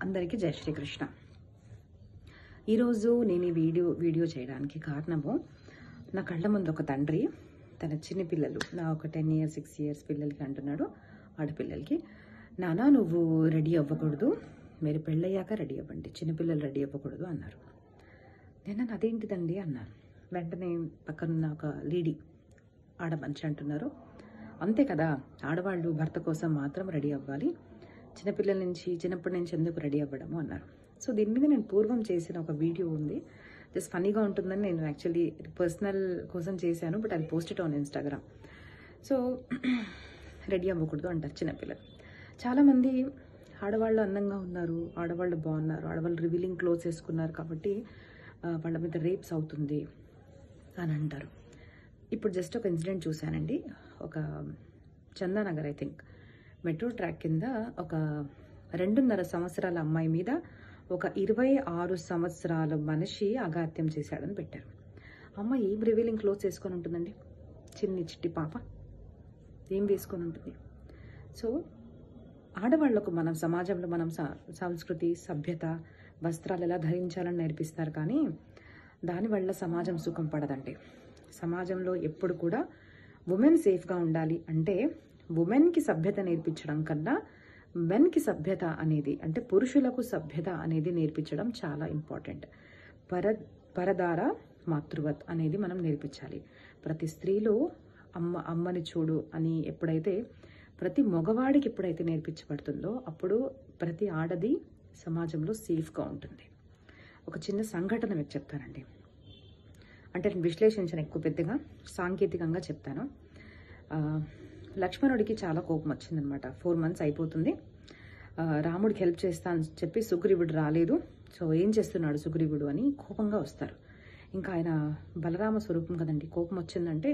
అందరికీ జై శ్రీకృష్ణ. ఈరోజు నేను ఈ వీడియో చేయడానికి కారణము, నా కళ్ళ ముందు ఒక తండ్రి తన చిన్న పిల్లలు, నా ఒక 10 years 6 years పిల్లలకి అంటున్నాడు, ఆడపిల్లలకి, నానా నువ్వు రెడీ అవ్వకూడదు, మీరు పెళ్ళయ్యాక రెడీ అవ్వండి, చిన్నపిల్లలు రెడీ అవ్వకూడదు అన్నారు. నేను అదేంటిదండి అన్నాను. వెంటనే పక్కనున్న ఒక లేడీ ఆడమనిషి అంటున్నారు, అంతే కదా, ఆడవాళ్ళు భర్త కోసం మాత్రం రెడీ అవ్వాలి, చిన్నప్పటి నుంచి ఎందుకు రెడీ అవ్వడము అన్నారు. సో దీని మీద నేను పూర్వం చేసిన ఒక వీడియో ఉంది, జస్ట్ ఫన్నీగా ఉంటుందని నేను యాక్చువల్లీ పర్సనల్ కోసం చేశాను, బట్ అది posted on Instagram. So ready అవ్వకూడదు అంటారు చిన్నపిల్లలు. చాలామంది ఆడవాళ్ళు అందంగా ఉన్నారు, ఆడవాళ్ళు బాగున్నారు, ఆడవాళ్ళు రివీలింగ్ క్లోత్స్ వేసుకున్నారు కాబట్టి వాళ్ళ మీద రేప్స్ అవుతుంది అని అంటారు. ఇప్పుడు జస్ట్ ఒక ఇన్సిడెంట్ చూశానండి. ఒక Chandanagar I think metro track కింద ఒక 2.5 సంవత్సరాల అమ్మాయి మీద ఒక 26 సంవత్సరాల మనిషి అఘాత్యం చేశాడని పెట్టారు. అమ్మాయి ఏం రివీలింగ్ క్లోత్స్ వేసుకొని ఉంటుందండి? చిట్టి పాప ఏం వేసుకొని ఉంటుంది? సో ఆడవాళ్లకు మనం సమాజంలో మనం సంస్కృతి, సభ్యత, వస్త్రాలు ఎలా ధరించాలని నేర్పిస్తారు, కానీ దానివల్ల సమాజం సుఖం పడదండి. సమాజంలో ఎప్పుడు కూడా ఉమెన్ సేఫ్గా ఉండాలి అంటే ఉమెన్కి సభ్యత నేర్పించడం కన్నా మెన్కి సభ్యత అనేది, అంటే పురుషులకు సభ్యత అనేది నేర్పించడం చాలా ఇంపార్టెంట్. పరదార మాతృవత్ అనేది మనం నేర్పించాలి. ప్రతి స్త్రీలో అమ్మని చూడు అని ఎప్పుడైతే ప్రతి మగవాడికి ఎప్పుడైతే నేర్పించబడుతుందో అప్పుడు ప్రతి ఆడది సమాజంలో సేఫ్గా ఉంటుంది. ఒక చిన్న సంఘటన మీకు చెప్తానండి. అంటే నేను విశ్లేషించిన ఎక్కువ పెద్దగా సాంకేతికంగా చెప్తాను. లక్ష్మణుడికి చాలా కోపం వచ్చిందనమాట. 4 months అయిపోతుంది, రాముడికి హెల్ప్ చేస్తా అని చెప్పి సుగ్రీవుడు రాలేదు. సో ఏం చేస్తున్నాడు సుగ్రీవుడు అని కోపంగా వస్తారు. ఇంకా ఆయన బలరామ స్వరూపం కదండి, కోపం వచ్చిందంటే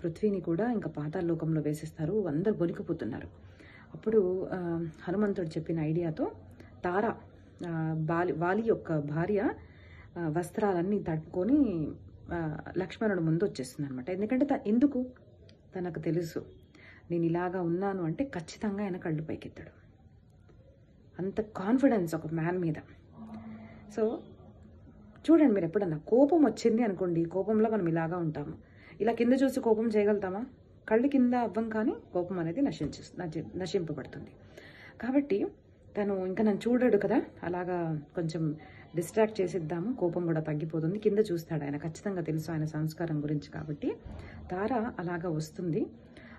పృథ్వీని కూడా ఇంకా పాతాళలోకంలో వేసేస్తారు, అందరు వణికిపోతున్నారు. అప్పుడు హనుమంతుడు చెప్పిన ఐడియాతో తార, వాలి యొక్క భార్య, వస్త్రాలన్నీ తట్టుకొని లక్ష్మణుడు ముందు వచ్చేస్తుంది అనమాట. ఎందుకంటే ఎందుకు తనకు తెలుసు, నేను ఇలాగా ఉన్నాను అంటే ఖచ్చితంగా ఆయన కళ్ళు పైకెత్తాడు. అంత కాన్ఫిడెన్స్ ఒక మ్యాన్ మీద. సో చూడండి, మీరు ఎప్పుడన్నా కోపం వచ్చింది అనుకోండి, కోపంలో మనం ఇలాగా ఉంటాము. ఇలా కింద చూసి కోపం చేయగలుగుతామా? కళ్ళు కింద అవ్వం కానీ కోపం అనేది నశింపబడుతుంది. కాబట్టి తను ఇంకా నన్ను చూడడు కదా, అలాగా కొంచెం డిస్ట్రాక్ట్ చేసిద్దాము, కోపం కూడా తగ్గిపోతుంది. కింద చూస్తాడు ఆయన, ఖచ్చితంగా తెలుసు ఆయన సంస్కారం గురించి. కాబట్టి తార అలాగా వస్తుంది,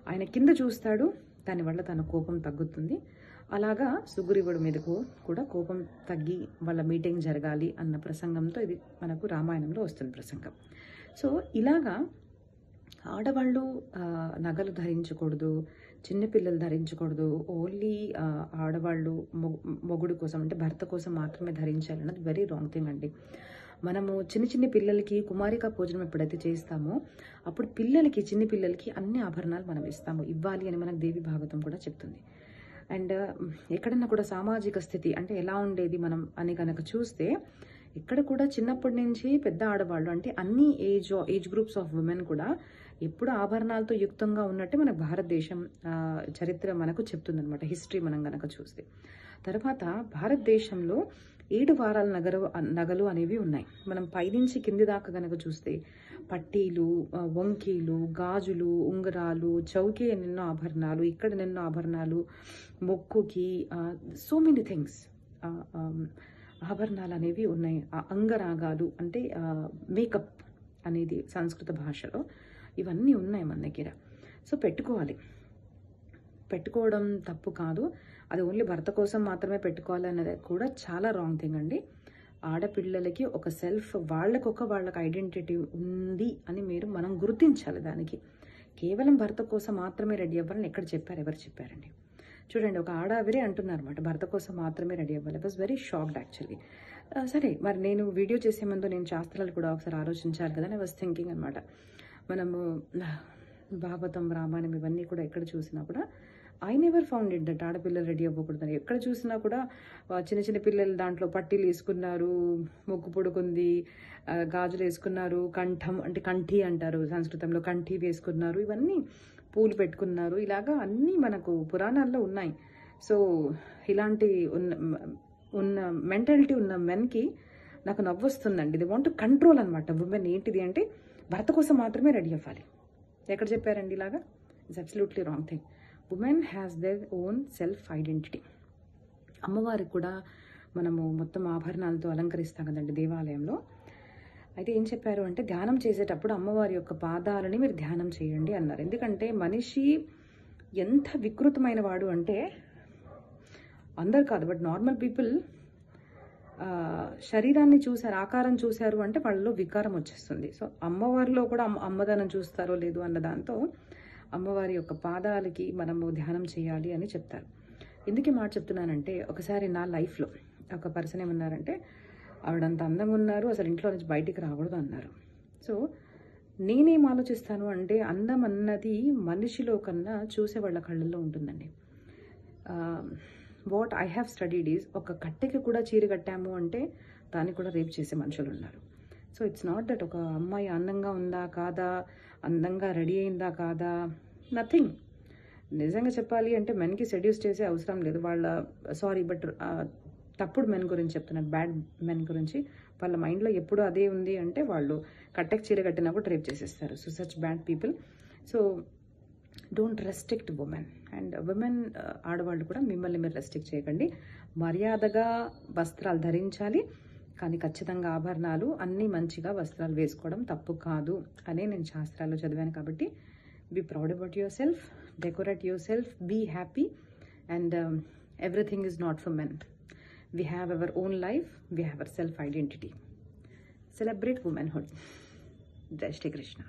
ఆయన కింద చూస్తాడు, దానివల్ల తన కోపం తగ్గుతుంది. అలాగా సుగ్రీవుడి మీదకు కూడా కోపం తగ్గి వాళ్ళ మీటింగ్ జరగాలి అన్న ప్రసంగంతో ఇది మనకు రామాయణంలో వస్తుంది ప్రసంగం. సో ఇలాగా ఆడవాళ్ళు నగలు ధరించకూడదు, చిన్నపిల్లలు ధరించకూడదు, ఓన్లీ ఆడవాళ్ళు మొగుడు కోసం అంటే భర్త కోసం మాత్రమే ధరించాలి అన్నది వెరీ రాంగ్ థింగ్ అండి. మనము చిన్న పిల్లలకి కుమారికా పూజనం ఎప్పుడైతే చేస్తామో అప్పుడు చిన్న పిల్లలకి అన్ని ఆభరణాలు మనం ఇవ్వాలి అని మనకు దేవి భాగవతం కూడా చెప్తుంది. అండ్ ఎక్కడన్నా కూడా సామాజిక స్థితి అంటే ఎలా ఉండేది మనం అని కనుక చూస్తే, ఇక్కడ కూడా చిన్నప్పటి నుంచి పెద్ద ఆడవాళ్ళు అంటే అన్ని ఏజ్ గ్రూప్స్ ఆఫ్ ఉమెన్ కూడా ఎప్పుడు ఆభరణాలతో యుక్తంగా ఉన్నట్టే మన భారతదేశం చరిత్ర మనకు చెప్తుంది అనమాట, హిస్టరీ మనం కనుక చూస్తే. తర్వాత భారతదేశంలో 7 వారాల నగలు అనేవి ఉన్నాయి. మనం పైనుంచి కింది దాకా కనుక చూస్తే పట్టీలు, వంకీలు, గాజులు, ఉంగరాలు, చౌకీ ఎన్నెన్నో ఆభరణాలు, ఇక్కడ ఎన్నెన్నో ఆభరణాలు, మొక్కుకి సో మెనీ థింగ్స్ ఆభరణాలు అనేవి ఉన్నాయి. అంగరాగాలు అంటే మేకప్ అనేది సంస్కృత భాషలో, ఇవన్నీ ఉన్నాయి మన దగ్గర. సో పెట్టుకోవడం తప్పు కాదు, అది ఓన్లీ భర్త కోసం మాత్రమే పెట్టుకోవాలి అన్నది కూడా చాలా రాంగ్ థింగ్ అండి. ఆడపిల్లలకి ఒక వాళ్ళకి ఐడెంటిటీ ఉంది అని మనం గుర్తించాలి. దానికి కేవలం భర్త కోసం మాత్రమే రెడీ అవ్వాలని ఎక్కడ చెప్పారు? ఎవరు చెప్పారండి? చూడండి, ఒక ఆడావిరే అంటున్నారు అనమాట, భర్త కోసం మాత్రమే రెడీ అవ్వాలి. I was very shocked actually. సరే, మరి నేను వీడియో చేసే ముందు నేను శాస్త్రాలు కూడా ఒకసారి ఆలోచించాలి కదా, ఐ వాజ్ థింకింగ్ అనమాట. మనము భాగవతం, రామాయణం ఇవన్నీ కూడా ఎక్కడ చూసినా కూడా I never found it that ఆడపిల్లలు రెడీ అవ్వకూడదని. ఎక్కడ చూసినా కూడా చిన్న పిల్లలు దాంట్లో పట్టీలు వేసుకున్నారు, ముగ్గు పొడుకుంది, గాజులు వేసుకున్నారు, కంఠం అంటే కంఠి అంటారు సంస్కృతంలో, కంఠి వేసుకున్నారు, ఇవన్నీ పూలు పెట్టుకున్నారు, ఇలాగా అన్నీ మనకు పురాణాల్లో ఉన్నాయి. సో ఇలాంటి ఉన్న మెంటాలిటీ ఉన్న మెన్కి నాకు నవ్వొస్తుందండి. ఇది వాంట్ టు కంట్రోల్ అనమాట. ఉమెన్ ఏంటిది అంటే భర్త కోసం మాత్రమే రెడీ అవ్వాలి. ఎక్కడ చెప్పారండి ఇలాగా? It's absolutely wrong thing. Women has their own self identity. అమ్మవారికి కూడా మనము మొత్తం ఆభరణాలతో అలంకరిస్తాం కదండి దేవాలయంలో. అయితే ఏం చెప్పారు అంటే ధ్యానం చేసేటప్పుడు అమ్మవారి యొక్క పాదాలని మీరు ధ్యానం చేయండి అన్నారు. ఎందుకంటే మనిషి ఎంత వికృతమైన వాడు అంటే, అందరు కాదు బట్ నార్మల్ పీపుల్ శరీరాన్ని చూశారు, ఆకారం చూశారు అంటే వాళ్ళలో వికారం వచ్చేస్తుంది. సో అమ్మవారిలో కూడా అమ్మదనం చూస్తారో లేదు అన్న దాంతో అమ్మవారి యొక్క పాదాలకి మనము ధ్యానం చేయాలి అని చెప్తారు. ఎందుకు ఈ మాట చెప్తున్నానంటే, ఒకసారి నా లైఫ్లో ఒక పర్సన్ ఏమన్నారంటే, ఆవిడంత అందంగా ఉన్నారు, అసలు ఇంట్లో నుంచి బయటికి రాకూడదు అన్నారు. సో నేనేం ఆలోచిస్తాను అంటే, అందం అన్నది మనిషిలో కన్నా చూసే వాళ్ళ కళ్ళల్లో ఉంటుందండి. What I have studied is, ఒక కట్టెకి కూడా చీర కట్టాము అంటే దాన్ని కూడా రేప్ చేసే మనుషులు ఉన్నారు. సో ఇట్స్ నాట్ దట్ ఒక అమ్మాయి అందంగా ఉందా కాదా, అందంగా రెడీ అయిందా కాదా, నథింగ్. నిజంగా చెప్పాలి అంటే మెన్కి సెడ్యూస్ చేసే అవసరం లేదు. వాళ్ళ సారీ బట్ తప్పుడు మెన్ గురించి చెప్తున్నాను, బ్యాడ్ మెన్ గురించి. వాళ్ళ మైండ్లో ఎప్పుడూ అదే ఉంది అంటే వాళ్ళు కట్టెకి చీర కట్టినా కూడా రేప్ చేసేస్తారు. So such bad people. So don't restrict women. And women ఆడవాళ్ళు కూడా మిమ్మల్ని మీరు రెస్ట్రిక్ట్ చేయకండి. మర్యాదగా వస్త్రాలు ధరించాలి, కానీ ఖచ్చితంగా ఆభరణాలు అన్నీ మంచిగా వస్త్రాలు వేసుకోవడం తప్పు కాదు అని నేను శాస్త్రాల్లో చదివాను. కాబట్టి be proud about yourself, decorate yourself, be happy, and everything is not for men. We have our own life, we have our self identity. Celebrate womanhood. Jai Shri Krishna.